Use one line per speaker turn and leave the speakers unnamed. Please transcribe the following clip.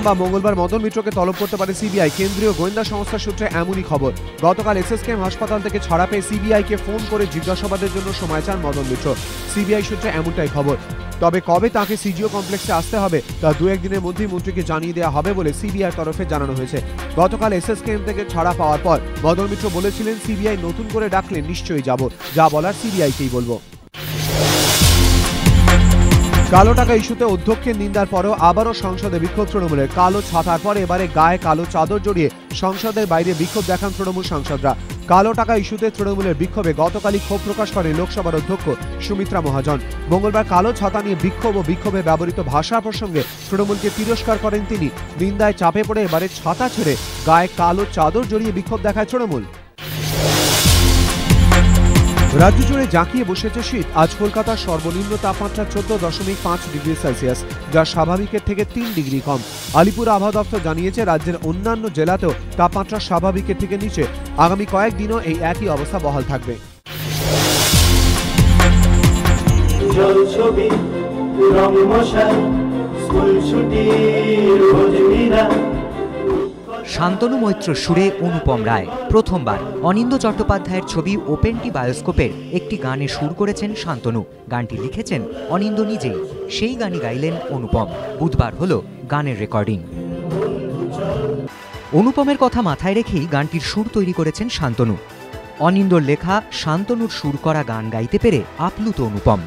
বা মঙ্গলবার মদন মিত্রকে তলব করতে পারে সিবিআই। কেন্দ্রীয় গোয়েন্দা সংস্থার সূত্রে এমনই খবর। গতকাল এসএসকেএম হাসপাতাল থেকে ছাড়া পেয়ে সিবিআইকে ফোন করে জিজ্ঞাসাবাদের জন্য সময় চান মদন মিত্র। সিবিআই সূত্রে এমনটাই খবর। তবে কবে তাকে সিজিও কমপ্লেক্সে আসতে হবে তা 2-1 দিনের মধ্যেই মন্ত্রীকে জানিয়ে দেওয়া হবে বলে সিবিআই তরফে জানানো হয়েছে। গতকাল এসএসকেএম থেকে ছাড়া পাওয়ার পর মদন মিত্র বলেছিলেন, সিবিআই নতুন করে ডাকলে নিশ্চয়ই যাব, যা বলার সিবিআইকেই বলবো। কালো টাকা ইস্যুতে অধ্যক্ষের নিন্দার পরেও আবারও সংসদে বিক্ষোভ তৃণমূলের। কালো ছাতার পর এবারে গায়ে কালো চাদর জড়িয়ে সংসদের বাইরে বিক্ষোভ দেখান তৃণমূল সাংসদরা। কালো টাকা ইস্যুতে তৃণমূলের বিক্ষোভে গতকালই ক্ষোভ প্রকাশ করেন লোকসভার অধ্যক্ষ সুমিত্রা মহাজন। মঙ্গলবার কালো ছাতা নিয়ে বিক্ষোভ ও বিক্ষোভে ব্যবহৃত ভাষা প্রসঙ্গে তৃণমূলকে তিরস্কার করেন তিনি। নিন্দায় চাপে পড়ে এবারে ছাতা ছেড়ে গায়ে কালো চাদর জড়িয়ে বিক্ষোভ দেখায় তৃণমূল। রাজ্য জুড়ে জাঁকিয়ে বসেছে শীত। আজ কলকাতার সর্বনিম্ন তাপমাত্রা 14.5 ডিগ্রি সেলসিয়াস, যা স্বাভাবিকের থেকে 3 ডিগ্রি কম। আলিপুর আবহাওয়া দপ্তর জানিয়েছে রাজ্যের অন্যান্য জেলাতেও তাপমাত্রা স্বাভাবিকের থেকে নিচে। আগামী কয়েকদিনও এই একই অবস্থা বহাল থাকবে।
শান্তনু মৈত্র সুরে অনুপম রায়। প্রথমবার অনিন্দ্য চট্টোপাধ্যায়ের ছবি ওপেনটি বায়োস্কোপের একটি গানে সুর করেছেন শান্তনু। গানটি লিখেছেন অনিন্দ্য নিজেই, সেই গানই গাইলেন অনুপম। বুধবার হলো গানের রেকর্ডিং। অনুপমের কথা মাথায় রেখেই গানটির সুর তৈরি করেছেন শান্তনু। অনিন্দ্যর লেখা শান্তনুর সুর করা গান গাইতে পেরে আপ্লুত অনুপম।